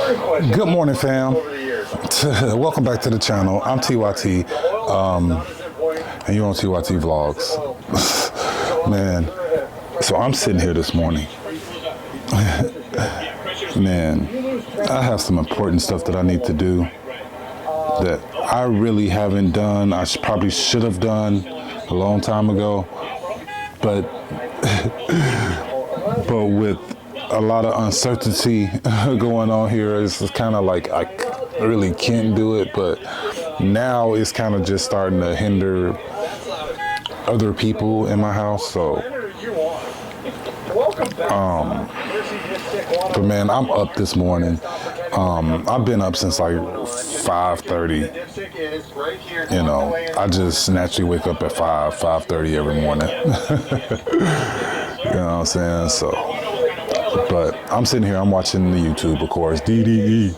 Good morning, fam. Welcome back to the channel. I'm TYT, and you're on TYT Vlogs. Man, so I'm sitting here this morning. Man, I have some important stuff that I need to do that I really haven't done. I probably should have done a long time ago, but with a lot of uncertainty going on here, it's kind of like I really can't do it, but now it's kind of just starting to hinder other people in my house. So but man, I'm up this morning. I've been up since like 5:30. You know, I just naturally wake up at 5:30 every morning. You know what I'm saying? So, but I'm sitting here, I'm watching the YouTube, of course, DDE.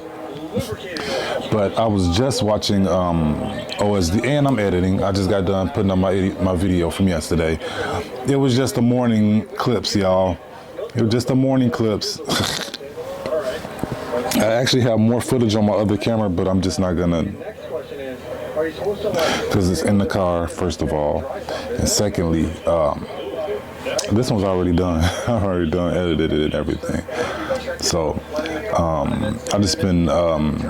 But I was just watching OSD, and I'm editing. I just got done putting up my video from yesterday. It was just the morning clips, y'all. It was just the morning clips. I actually have more footage on my other camera, but I'm just not gonna, because it's in the car, first of all. And secondly, this one's already done. I've already done, edited it and everything. So I've just been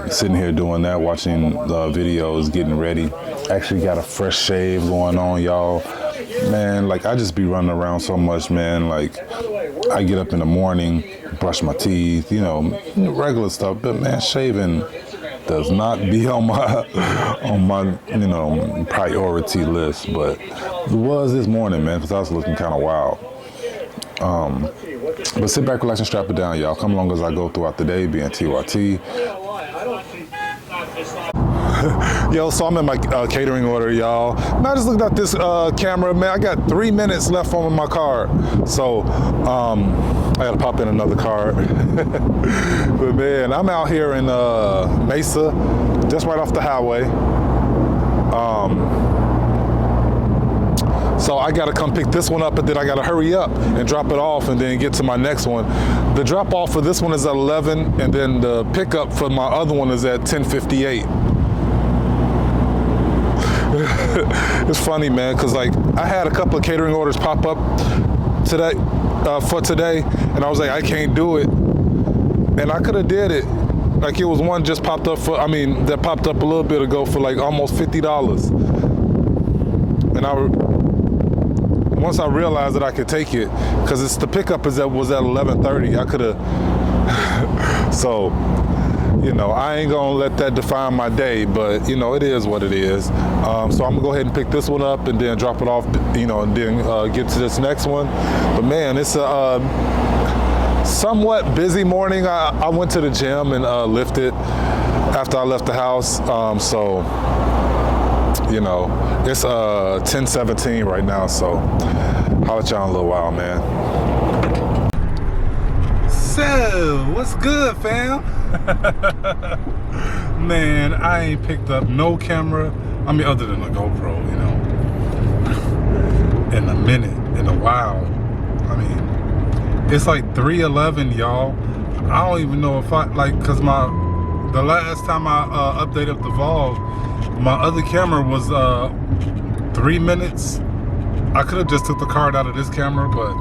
sitting here doing that, watching the videos, getting ready. Actually got a fresh shave going on, y'all. Man, like I just be running around so much, man. Like I get up in the morning, brush my teeth, you know, regular stuff. But man, shaving does not be on my you know, priority list. But it was this morning, man, because I was looking kind of wild. But sit back, relax, and strap it down, y'all. Come along as I go throughout the day, being TYT. Yo, so I'm in my catering order, y'all. Now I just looked at this camera, man. I got 3 minutes left on my card. So I gotta pop in another card. But man, I'm out here in Mesa, just right off the highway. So I gotta come pick this one up, and then I gotta hurry up and drop it off and then get to my next one. The drop off for this one is at 11, and then the pickup for my other one is at 10:58. It's funny, man, because like I had a couple of catering orders pop up today, for today, and I was like, I can't do it. And I could have did it. Like it was one just popped up for, that popped up a little bit ago for like almost $50. And once I realized that I could take it, because it's the pickup was at 11:30, I could have, so, you know, I ain't gonna let that define my day, but you know, it is what it is. So I'm gonna go ahead and pick this one up and then drop it off, you know, and then get to this next one. But man, it's a somewhat busy morning. I went to the gym and lifted after I left the house. So, you know, it's 10:17 right now, so I'll let y'all in a little while, man. So, what's good, fam? Man, I ain't picked up no camera, other than a GoPro, you know, in a minute, in a while. It's like 3:11, y'all. I don't even know if because the last time I updated the vlog, my other camera was 3 minutes. I could have just took the card out of this camera, but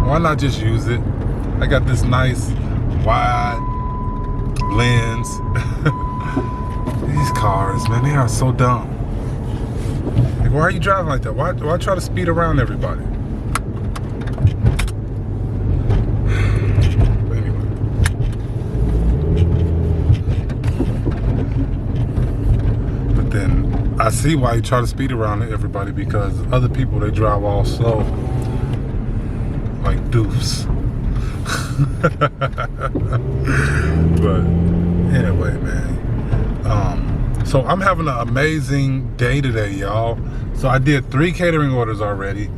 why not just use it? I got this nice wide lens. These cars, man, they are so dumb. Like, why are you driving like that? Why try to speed around everybody? I see why you try to speed around everybody, because other people, they drive all slow, like doofs. But anyway, man. So I'm having an amazing day today, y'all. So I did 3 catering orders already.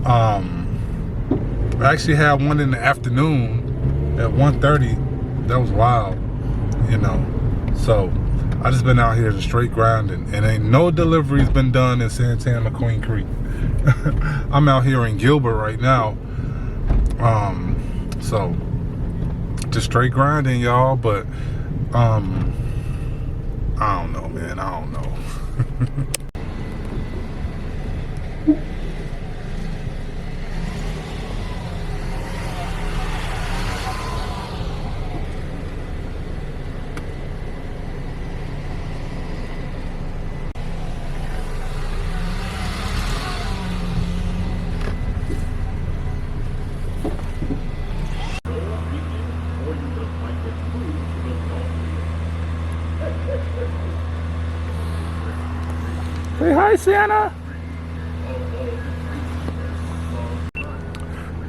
I actually had one in the afternoon at 1:30. That was wild, you know. So I just been out here just straight grinding, and ain't no deliveries been done in Santana, Queen Creek. I'm out here in Gilbert right now. So just straight grinding, y'all. But I don't know, man. I don't know. Say hi, Santa.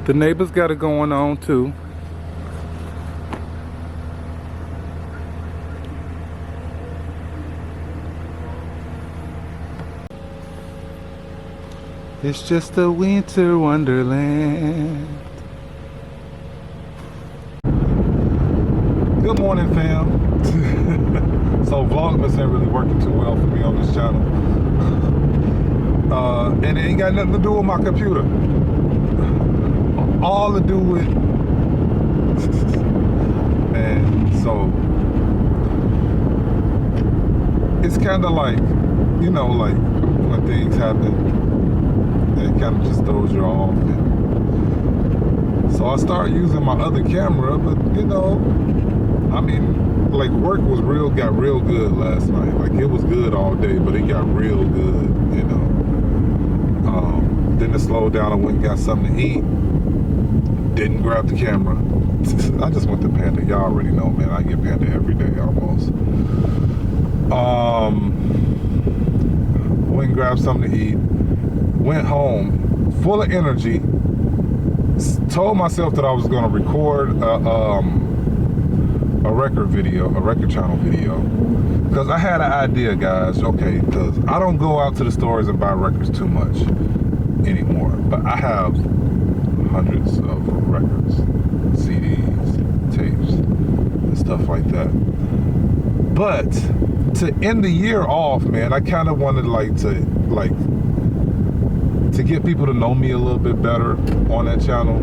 The neighbors got it going on too. It's just a winter wonderland. Good morning, fam. So Vlogmas ain't really working too well for me on this channel. And it ain't got nothing to do with my computer. All to do with and so it's kind of like, you know, like when things happen, it kind of just throws you off. And so I started using my other camera, but you know, I mean, like work got real good last night. Like it was good all day, but it got real good, you know. Then it slowed down. I went and got something to eat. Didn't grab the camera. I just went to Panda. Y'all already know, man. I get Panda every day almost. Went and grabbed something to eat. Went home full of energy. Told myself that I was going to record a record channel video. Because I had an idea, guys. Okay, because I don't go out to the stores and buy records too much anymore. But I have hundreds of records, CDs, tapes, and stuff like that. But to end the year off, man, I kind of wanted to get people to know me a little bit better on that channel.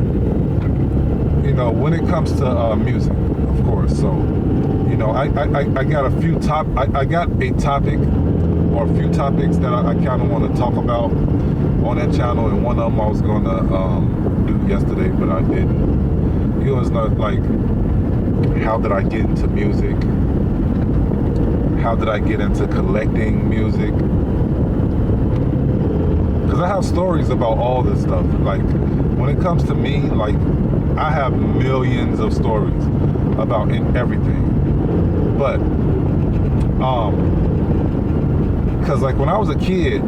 You know, when it comes to music, of course. So, you know, I got a topic or a few topics that I kind of want to talk about on that channel, and one of them I was going to do yesterday, but I didn't. You know, it's not like, how did I get into music? How did I get into collecting music? Because I have stories about all this stuff. Like, when it comes to me, like, I have millions of stories about everything. But, because like when I was a kid,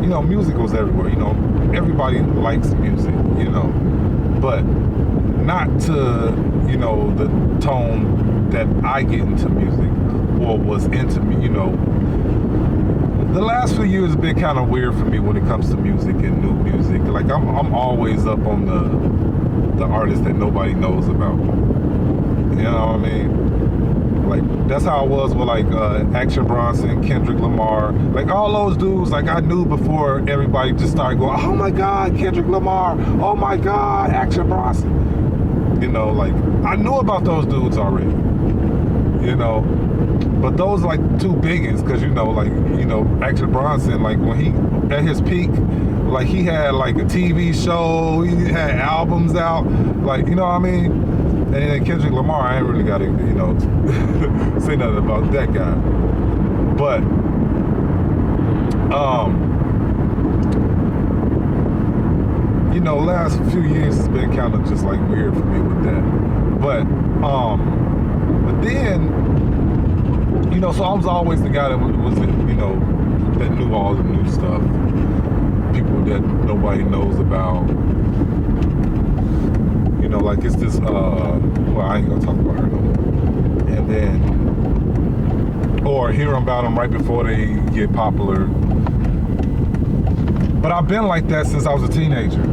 you know, music was everywhere. You know, everybody likes music, you know, but not to, you know, the tone that I get into music or was into me, you know. The last few years have been kind of weird for me when it comes to music and new music. Like I'm always up on the artists that nobody knows about. You know what I mean? Like that's how I was with like Action Bronson, Kendrick Lamar, like all those dudes. Like I knew before everybody just started going, oh my God, Kendrick Lamar, oh my God, Action Bronson. You know, like I knew about those dudes already. You know, but those like two biggins, because you know, like, you know, Action Bronson, like when he at his peak, like he had like a TV show, he had albums out, like, you know what I mean? And then Kendrick Lamar, I ain't really got to, you know, say nothing about that guy. But, you know, last few years has been kind of just like weird for me with that. But then, you know, so I was always the guy that was, you know, that knew all the new stuff. People that nobody knows about. You know, like it's this, well, I ain't gonna talk about her no more. And then, or hear about them right before they get popular. But I've been like that since I was a teenager.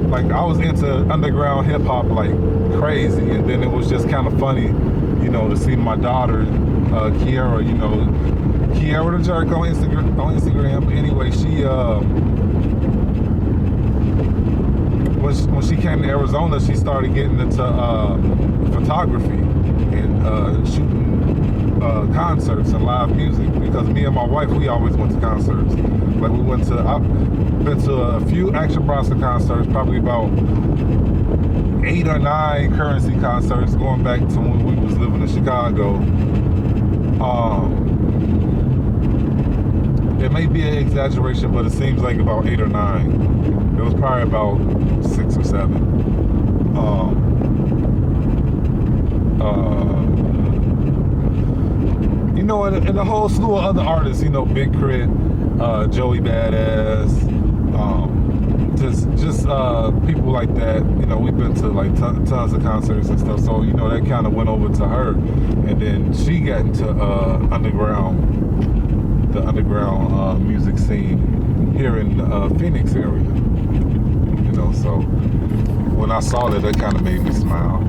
Like I was into underground hip hop like crazy, and then it was just kind of funny, you know, to see my daughter, Kiara, you know, Kiara the Jerk on Instagram. But anyway, she, when she came to Arizona, she started getting into photography and shooting concerts and live music, because me and my wife, we always went to concerts. Like I've been to a few Action Bronson concerts, probably about 8 or 9 Currency concerts, going back to when we was living in Chicago. It may be an exaggeration, but it seems like about 8 or 9. It was probably about 6 or 7. You know, and a whole slew of other artists, you know, Big Crit, Joey Badass, just people like that. You know, we've been to like tons of concerts and stuff, so you know that kind of went over to her, and then she got into the underground music scene here in the Phoenix area. You know, so when I saw that kind of made me smile.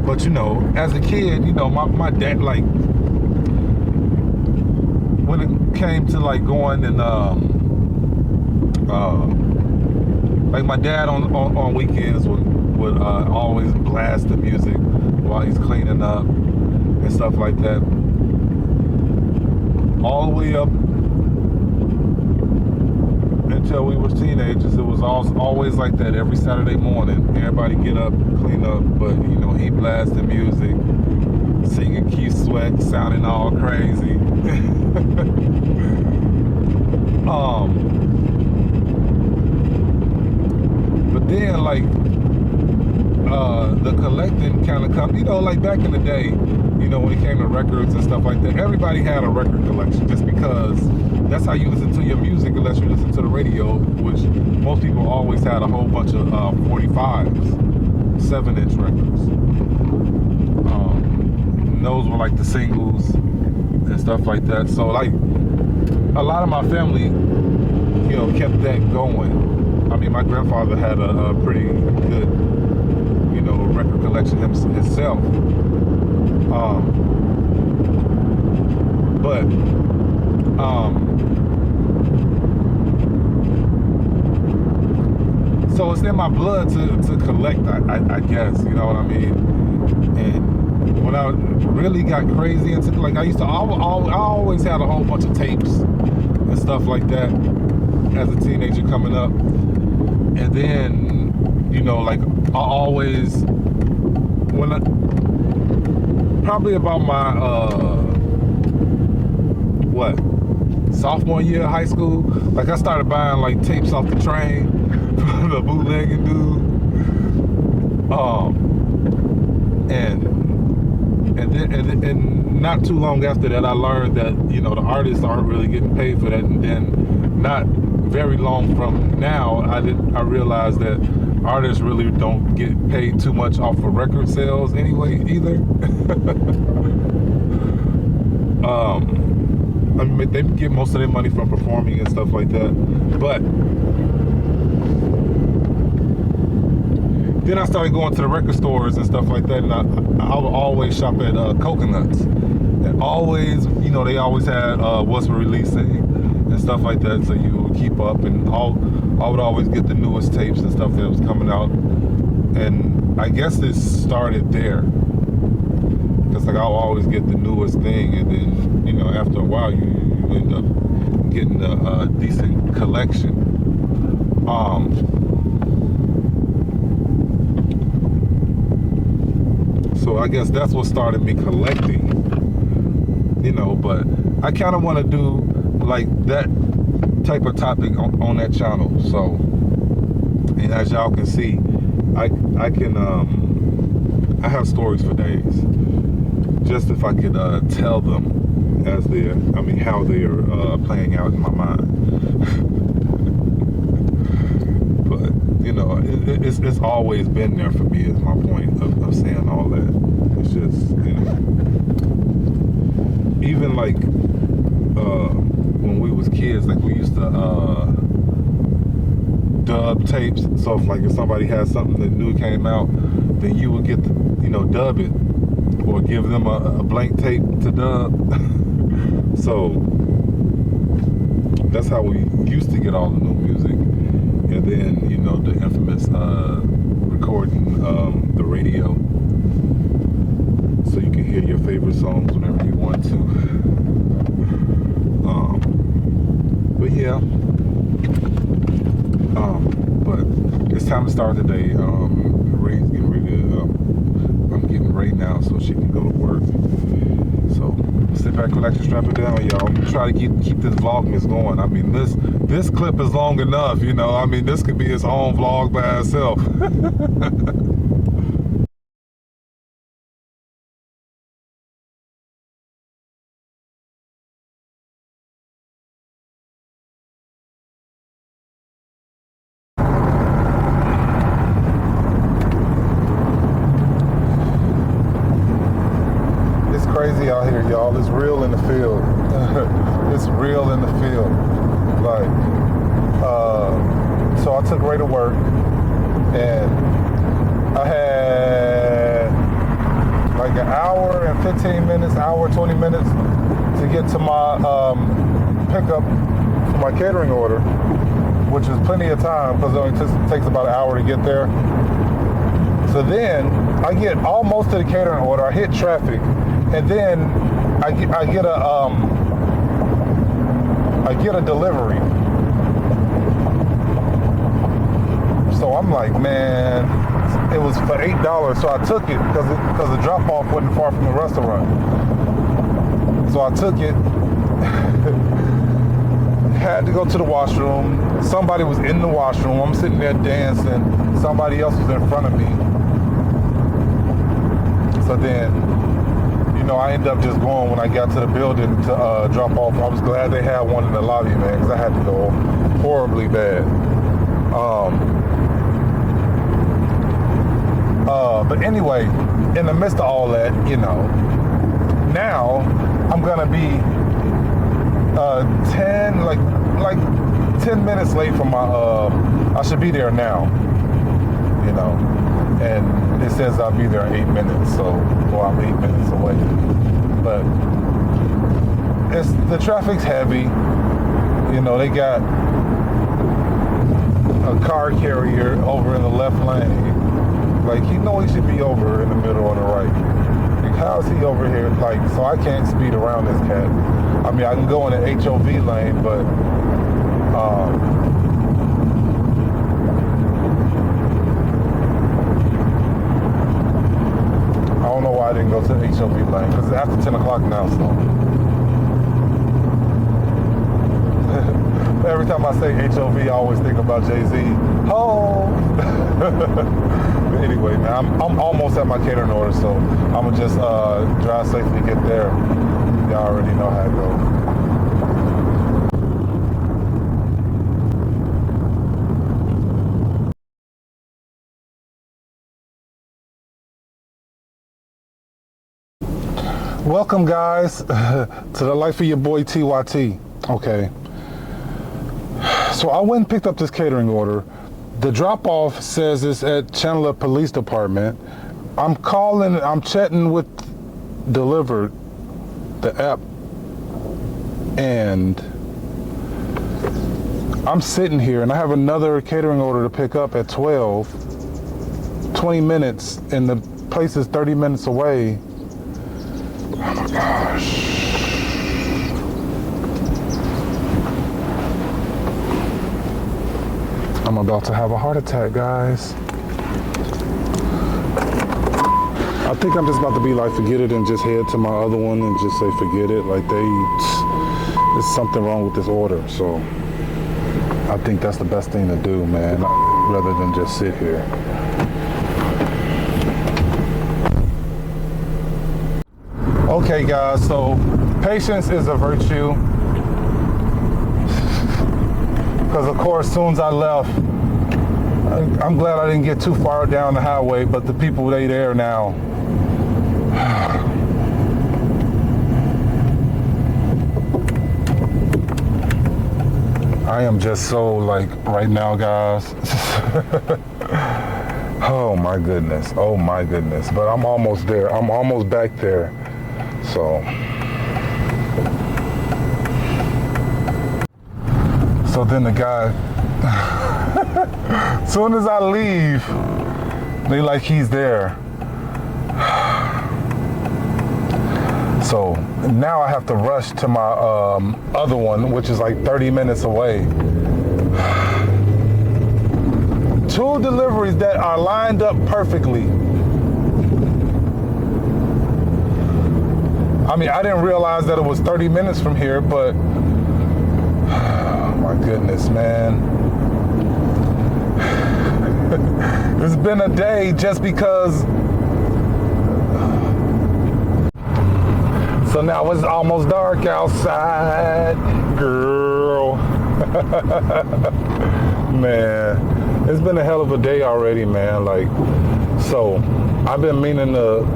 But you know, as a kid, you know, my dad, like, when it came to like going and like my dad on weekends would always blast the music while he's cleaning up and stuff like that. All the way up until we was teenagers, it was always like that. Every Saturday morning, everybody get up, clean up, but you know, he blasted music, singing Keith Sweat, sounding all crazy. But then like the collecting kind of come, you know, like back in the day, you know, when it came to records and stuff like that, everybody had a record collection just because that's how you listen to your music, unless you listen to the radio, which most people always had a whole bunch of 45s, 7-inch records. And those were like the singles and stuff like that. So like a lot of my family, you know, kept that going. I mean, my grandfather had a pretty good, you know, record collection himself. So it's in my blood to collect, I guess, you know what I mean? And when I really got crazy into, like, I always had a whole bunch of tapes and stuff like that as a teenager coming up. And then, you know, like, I always, probably about my, sophomore year of high school, like, I started buying, like, tapes off the train from the bootlegging dude. And not too long after that, I learned that, you know, the artists aren't really getting paid for that. And then not very long from now, I realized that artists really don't get paid too much off of record sales anyway either. I mean, they get most of their money from performing and stuff like that. But then I started going to the record stores and stuff like that, and I would always shop at Coconuts. And always, you know, they always had what's releasing and stuff like that, so you would keep up. And I would always get the newest tapes and stuff that was coming out. And I guess it started there. Because, like, I'll always get the newest thing, and then, you know, after a while, you end up getting a decent collection. So I guess that's what started me collecting, you know, but I kind of want to do like that type of topic on that channel. So, and as y'all can see, I have stories for days, just if I could tell them as how they are playing out in my mind. But you know, it's always been there for me, is my point of saying all that. It's just, you know, even like when we was kids, like we used to dub tapes. So if somebody had something that new came out, then you would get to, you know, dub it or give them a blank tape to dub. So that's how we used to get all the new music. And then, you know, the infamous recording the radio, so you can hear your favorite songs whenever you want to. But yeah, but it's time to start the day. Ray's getting ready to, I'm getting ready now so she can go to work. So sit back, relax, and strap it down, y'all. I'm gonna try to keep this Vlogmas going. I mean, this clip is long enough, you know. I mean, this could be its own vlog by itself. Crazy out here, y'all. It's real in the field. It's real in the field. Like, so I took Ray to work, and I had like an hour and 15 minutes, hour 20 minutes to get to my pickup for my catering order, which is plenty of time because it only takes about an hour to get there. So then I get almost to the catering order. I hit traffic. And then I get a delivery. So I'm like, man, it was for $8, so I took it because the drop off wasn't far from the restaurant. So I took it. Had to go to the washroom. Somebody was in the washroom. I'm sitting there dancing. Somebody else was in front of me. So then, you know, I ended up just going when I got to the building to drop off. I was glad they had one in the lobby, man, because I had to go horribly bad. But anyway, in the midst of all that, you know, now I'm gonna be 10 minutes late for my. I should be there now, you know, and it says I'll be there in 8 minutes, so I'm 8 minutes away. But the traffic's heavy. You know, they got a car carrier over in the left lane. Like, he knows he should be over in the middle or the right. Like, how is he over here? Like, so I can't speed around this cat. I mean, I can go in the HOV lane, but I don't know why I didn't go to the HOV lane, because it's after 10 o'clock now, so. Every time I say HOV, I always think about Jay-Z. Oh! But anyway, man, I'm almost at my catering order, so I'm going to just drive safely, get there. Y'all already know how it goes. Welcome, guys, to the life of your boy TYT. Okay. So I went and picked up this catering order. The drop-off says it's at Chandler Police Department. I'm chatting with Delivered, the app, and I'm sitting here and I have another catering order to pick up at 20 minutes, and the place is 30 minutes away. Oh my gosh. I'm about to have a heart attack, guys. I think I'm just about to be like, forget it, and just head to my other one and just say, forget it. Like, there's something wrong with this order. So I think that's the best thing to do, man, rather than just sit here. Okay, guys, so patience is a virtue. Because, of course, as soon as I left, I'm glad I didn't get too far down the highway, but the people, they there now. I am just so, like, right now, guys. Oh, my goodness. Oh, my goodness. But I'm almost there. I'm almost back there. So then the guy, Soon as I leave, they like he's there. So now I have to rush to my other one, which is like 30 minutes away. 2 deliveries that are lined up perfectly. I mean, I didn't realize that it was 30 minutes from here, but oh my goodness, man. It's been a day just because. So now it's almost dark outside, girl. Man. It's been a hell of a day already, man. Like, so I've been meaning to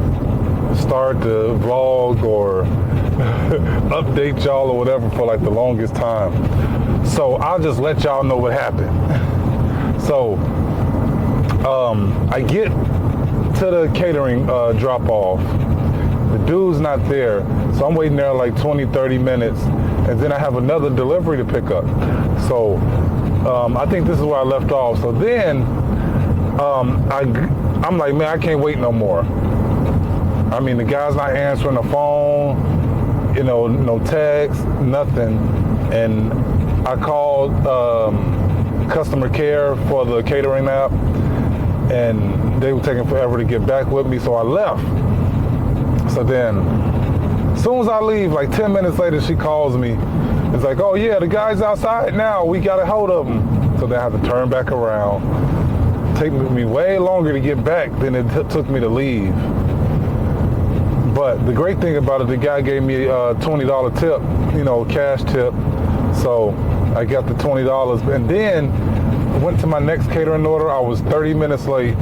start the vlog or update y'all or whatever for like the longest time. So I'll just let y'all know what happened. So I get to the catering drop off. The dude's not there. So I'm waiting there like 20, 30 minutes. And then I have another delivery to pick up. So I think this is where I left off. So then I'm like, man, I can't wait no more. I mean, the guy's not answering the phone, you know, no text, nothing. And I called customer care for the catering app, and they were taking forever to get back with me, so I left. So then, as soon as I leave, like 10 minutes later, she calls me. It's like, oh yeah, the guy's outside now. We got a hold of him. So then I have to turn back around. Take me way longer to get back than it took me to leave. But the great thing about it, the guy gave me a $20 tip, you know, cash tip. So I got the $20. And then went to my next catering order. I was 30 minutes late.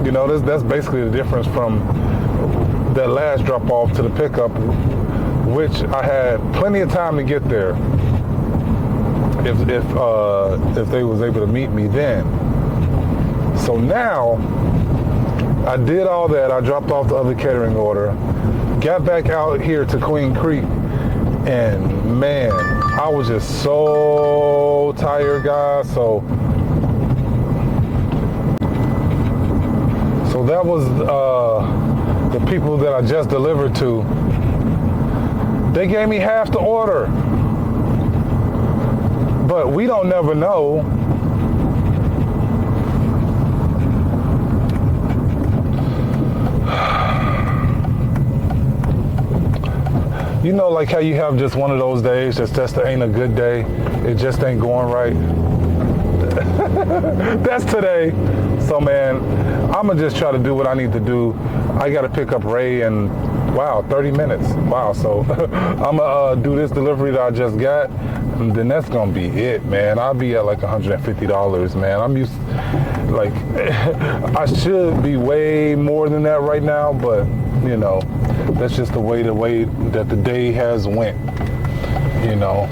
You know, that's basically the difference from that last drop off to the pickup, which I had plenty of time to get there if they was able to meet me then. So now I did all that. I dropped off the other catering order, got back out here to Queen Creek, and man, I was just so tired, guys. So that was the people that I just delivered to. They gave me half the order. But we don't never know. You know, like how you have just one of those days, just ain't a good day. It just ain't going right. That's today. So man, I'ma just try to do what I need to do. I gotta pick up Ray in, wow, 30 minutes. Wow, so I'ma do this delivery that I just got, and then that's gonna be it, man. I'll be at like $150, man. I'm used, like, I should be way more than that right now, but you know, that's just the way that the day has went, you know.